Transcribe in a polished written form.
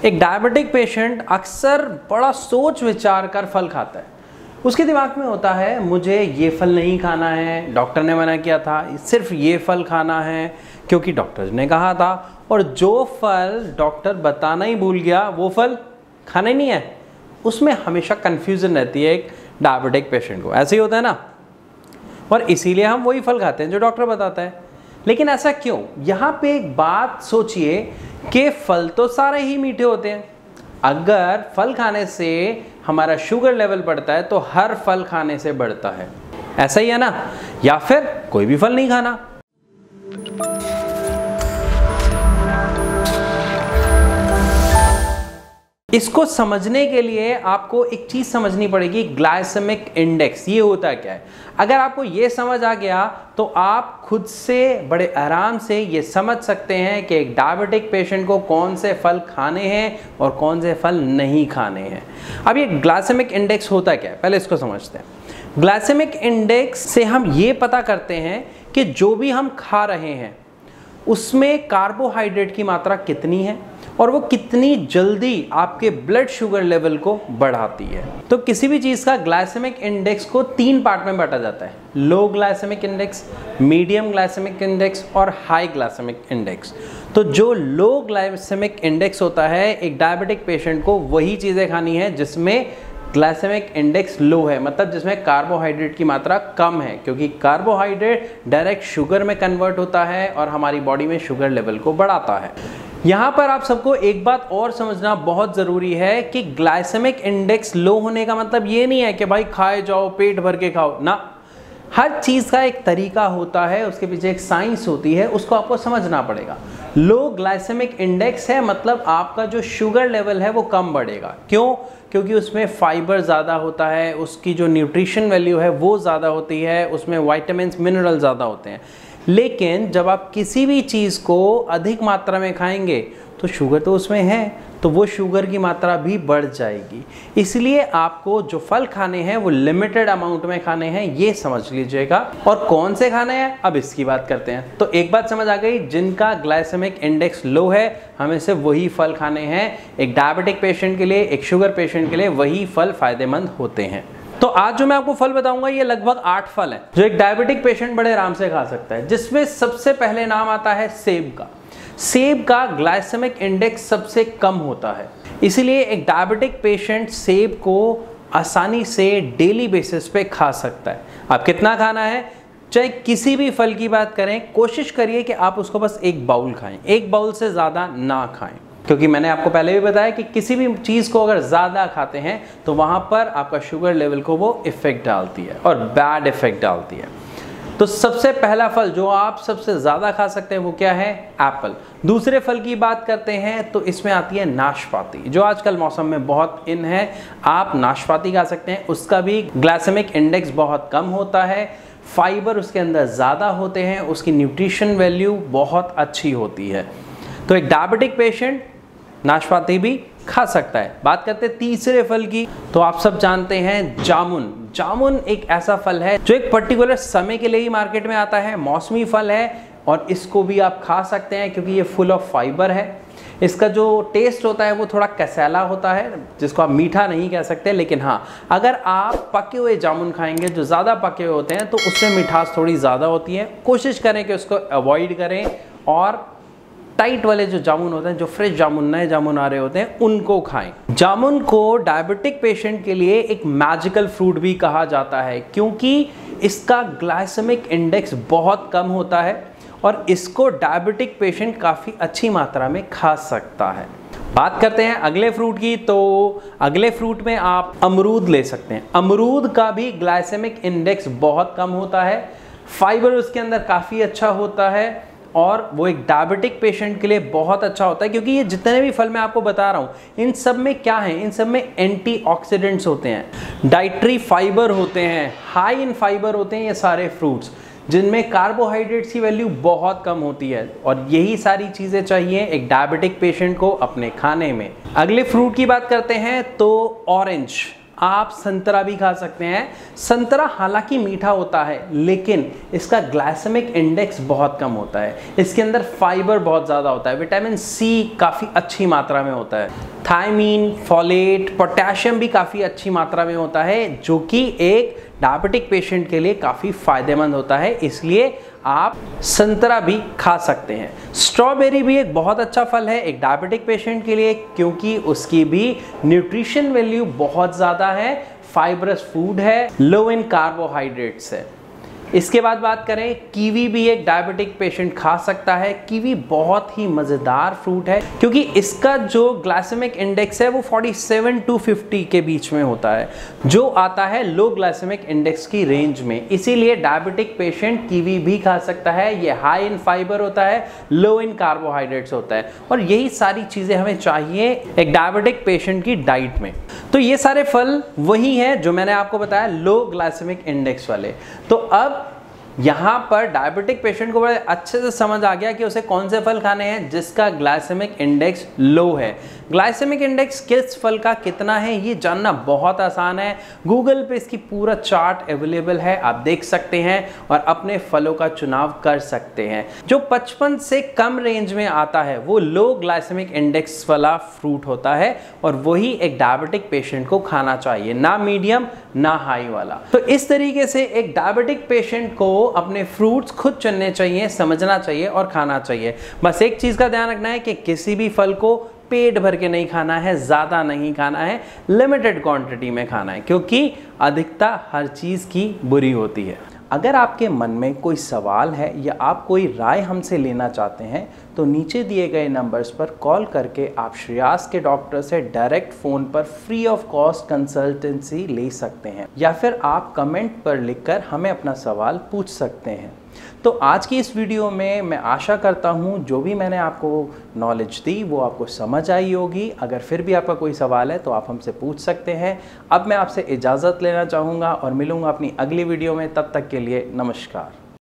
एक diabetic patient अक्सर बड़ा सोच विचार कर फल खाता है। उसके दिमाग में होता है मुझे ये फल नहीं खाना है, डॉक्टर ने मना किया था, सिर्फ ये फल खाना है क्योंकि डॉक्टर ने कहा था, और जो फल डॉक्टर बताना ही भूल गया वो फल खाना ही नहीं है। उसमें हमेशा कन्फ्यूजन रहती है एक डायबिटिक पेशेंट को, ऐसे ही होता है ना। और इसीलिए हम वही फल खाते हैं जो डॉक्टर बताता है। लेकिन ऐसा क्यों? यहाँ पे एक बात सोचिए कि फल तो सारे ही मीठे होते हैं। अगर फल खाने से हमारा शुगर लेवल बढ़ता है तो हर फल खाने से बढ़ता है, ऐसा ही है ना? या फिर कोई भी फल नहीं खाना। इसको समझने के लिए आपको एक चीज समझनी पड़ेगी, ग्लाइसेमिक इंडेक्स ये होता क्या है। अगर आपको ये समझ आ गया तो आप खुद से बड़े आराम से ये समझ सकते हैं कि एक डायबिटिक पेशेंट को कौन से फल खाने हैं और कौन से फल नहीं खाने हैं। अब ये ग्लाइसेमिक इंडेक्स होता क्या है, पहले इसको समझते हैं। ग्लाइसेमिक इंडेक्स से हम ये पता करते हैं कि जो भी हम खा रहे हैं उसमें कार्बोहाइड्रेट की मात्रा कितनी है और वो कितनी जल्दी आपके ब्लड शुगर लेवल को बढ़ाती है। तो किसी भी चीज़ का ग्लाइसेमिक इंडेक्स को 3 पार्ट में बांटा जाता है, low glycemic index, medium glycemic index और हाई ग्लाइसेमिक इंडेक्स। तो जो लो ग्लाइसेमिक इंडेक्स होता है, एक डायबिटिक पेशेंट को वही चीज़ें खानी है जिसमें ग्लाइसेमिक इंडेक्स लो है, मतलब जिसमें कार्बोहाइड्रेट की मात्रा कम है, क्योंकि कार्बोहाइड्रेट डायरेक्ट शुगर में कन्वर्ट होता है और हमारी बॉडी में शुगर लेवल को बढ़ाता है। यहाँ पर आप सबको एक बात और समझना बहुत ज़रूरी है कि ग्लाइसेमिक इंडेक्स लो होने का मतलब ये नहीं है कि भाई खाए जाओ, पेट भर के खाओ ना। हर चीज़ का एक तरीका होता है, उसके पीछे एक साइंस होती है, उसको आपको समझना पड़ेगा। लो ग्लाइसेमिक इंडेक्स है मतलब आपका जो शुगर लेवल है वो कम बढ़ेगा। क्यों? क्योंकि उसमें फाइबर ज़्यादा होता है, उसकी जो न्यूट्रिशन वैल्यू है वो ज़्यादा होती है, उसमें वाइटामिन्स मिनरल ज़्यादा होते हैं। लेकिन जब आप किसी भी चीज़ को अधिक मात्रा में खाएंगे तो शुगर तो उसमें है, तो वो शुगर की मात्रा भी बढ़ जाएगी। इसलिए आपको जो फल खाने हैं वो लिमिटेड अमाउंट में खाने हैं, ये समझ लीजिएगा। और कौन से खाने हैं अब इसकी बात करते हैं। तो एक बात समझ आ गई, जिनका ग्लाइसेमिक इंडेक्स लो है हमें से वही फल खाने हैं। एक डायबिटिक पेशेंट के लिए, एक शुगर पेशेंट के लिए वही फल फायदेमंद होते हैं। तो आज जो मैं आपको फल बताऊंगा ये लगभग 8 फल हैं जो एक डायबिटिक पेशेंट बड़े आराम से खा सकता है, जिसमें सबसे पहले नाम आता है सेब का। सेब का ग्लाइसेमिक इंडेक्स सबसे कम होता है, इसीलिए एक डायबिटिक पेशेंट सेब को आसानी से डेली बेसिस पे खा सकता है। आप कितना खाना है, चाहे किसी भी फल की बात करें, कोशिश करिए कि आप उसको बस 1 बाउल खाएं, 1 बाउल से ज़्यादा ना खाएं। क्योंकि मैंने आपको पहले भी बताया कि किसी भी चीज़ को अगर ज़्यादा खाते हैं तो वहाँ पर आपका शुगर लेवल को वो इफ़ेक्ट डालती है और बैड इफ़ेक्ट डालती है। तो सबसे पहला फल जो आप सबसे ज़्यादा खा सकते हैं वो क्या है? एप्पल। दूसरे फल की बात करते हैं तो इसमें आती है नाशपाती, जो आजकल मौसम में बहुत इन है। आप नाशपाती खा सकते हैं, उसका भी ग्लाइसेमिक इंडेक्स बहुत कम होता है, फाइबर उसके अंदर ज़्यादा होते हैं, उसकी न्यूट्रिशन वैल्यू बहुत अच्छी होती है। तो एक डायबिटिक पेशेंट नाशपाती भी खा सकता है। बात करते हैं तीसरे फल की, तो आप सब जानते हैं जामुन। जामुन एक ऐसा फल है जो एक पर्टिकुलर समय के लिए ही मार्केट में आता है, मौसमी फल है और इसको भी आप खा सकते हैं क्योंकि ये फुल ऑफ फाइबर है। इसका जो टेस्ट होता है वो थोड़ा कसैला होता है, जिसको आप मीठा नहीं कह सकते, लेकिन हाँ अगर आप पके हुए जामुन खाएंगे जो ज़्यादा पके हुए होते हैं तो उसमें मिठास थोड़ी ज़्यादा होती है। कोशिश करें कि उसको अवॉइड करें और टाइट वाले जो जामुन होते हैं, जो फ्रेश जामुन, नए जामुन आ रहे होते हैं, उनको खाएं। जामुन को डायबिटिक पेशेंट के लिए एक मैजिकल फ्रूट भी कहा जाता है क्योंकि इसका ग्लाइसेमिक इंडेक्स बहुत कम होता है और इसको डायबिटिक पेशेंट काफ़ी अच्छी मात्रा में खा सकता है। बात करते हैं अगले फ्रूट की, तो अगले फ्रूट में आप अमरूद ले सकते हैं। अमरूद का भी ग्लाइसेमिक इंडेक्स बहुत कम होता है, फाइबर उसके अंदर काफ़ी अच्छा होता है और वो एक डायबिटिक पेशेंट के लिए बहुत अच्छा होता है क्योंकि ये जितने भी फल मैं आपको बता रहा हूँ इन सब में क्या है, इन सब में एंटीऑक्सीडेंट्स होते हैं, डाइटरी फाइबर होते हैं, हाई इन फाइबर होते हैं ये सारे फ्रूट्स, जिनमें कार्बोहाइड्रेट्स की वैल्यू बहुत कम होती है और यही सारी चीज़ें चाहिए एक डायबिटिक पेशेंट को अपने खाने में। अगले फ्रूट की बात करते हैं तो ऑरेंज। आप संतरा भी खा सकते हैं। संतरा हालांकि मीठा होता है लेकिन इसका ग्लाइसेमिक इंडेक्स बहुत कम होता है, इसके अंदर फाइबर बहुत ज़्यादा होता है, विटामिन सी काफ़ी अच्छी मात्रा में होता है। थायमीन, फोलेट, पोटेशियम भी काफ़ी अच्छी मात्रा में होता है, जो कि एक डायबिटिक पेशेंट के लिए काफ़ी फायदेमंद होता है। इसलिए आप संतरा भी खा सकते हैं। स्ट्रॉबेरी भी एक बहुत अच्छा फल है एक डायबिटिक पेशेंट के लिए, क्योंकि उसकी भी न्यूट्रिशन वैल्यू बहुत ज़्यादा है, फाइब्रस फूड है, लो इन कार्बोहाइड्रेट्स है। इसके बाद बात करें, कीवी भी एक डायबिटिक पेशेंट खा सकता है। कीवी बहुत ही मज़ेदार फ्रूट है, क्योंकि इसका जो ग्लाइसेमिक इंडेक्स है वो 47 to 50 के बीच में होता है, जो आता है लो ग्लाइसेमिक इंडेक्स की रेंज में। इसीलिए डायबिटिक पेशेंट कीवी भी खा सकता है। ये हाई इन फाइबर होता है, लो इन कार्बोहाइड्रेट्स होता है, और यही सारी चीज़ें हमें चाहिए एक डायबिटिक पेशेंट की डाइट में। तो ये सारे फल वही हैं जो मैंने आपको बताया, लो ग्लाइसेमिक इंडेक्स वाले। तो अब यहाँ पर डायबिटिक पेशेंट को बड़े अच्छे से समझ आ गया कि उसे कौन से फल खाने हैं जिसका ग्लाइसेमिक इंडेक्स लो है। ग्लाइसेमिक इंडेक्स किस फल का कितना है ये जानना बहुत आसान है। गूगल पे इसकी पूरा चार्ट अवेलेबल है, आप देख सकते हैं और अपने फलों का चुनाव कर सकते हैं। जो 55 से कम रेंज में आता है वो लो ग्लाइसेमिक इंडेक्स वाला फ्रूट होता है, और वही एक डायबिटिक पेशेंट को खाना चाहिए, ना मीडियम ना हाई वाला। तो इस तरीके से एक डायबिटिक पेशेंट को अपने फ्रूट्स खुद चुनने चाहिए, समझना चाहिए और खाना चाहिए। बस एक चीज का ध्यान रखना है कि किसी भी फल को पेट भर के नहीं खाना है, ज़्यादा नहीं खाना है, लिमिटेड क्वांटिटी में खाना है, क्योंकि अधिकता हर चीज़ की बुरी होती है। अगर आपके मन में कोई सवाल है या आप कोई राय हमसे लेना चाहते हैं तो नीचे दिए गए नंबर्स पर कॉल करके आप श्रेयास के डॉक्टर से डायरेक्ट फ़ोन पर फ्री ऑफ कॉस्ट कंसल्टेंसी ले सकते हैं, या फिर आप कमेंट पर लिखकर हमें अपना सवाल पूछ सकते हैं। तो आज की इस वीडियो में मैं आशा करता हूँ जो भी मैंने आपको नॉलेज दी वो आपको समझ आई होगी। अगर फिर भी आपका कोई सवाल है तो आप हमसे पूछ सकते हैं। अब मैं आपसे इजाज़त लेना चाहूँगा और मिलूँगा अपनी अगली वीडियो में। तब तक के लिए नमस्कार।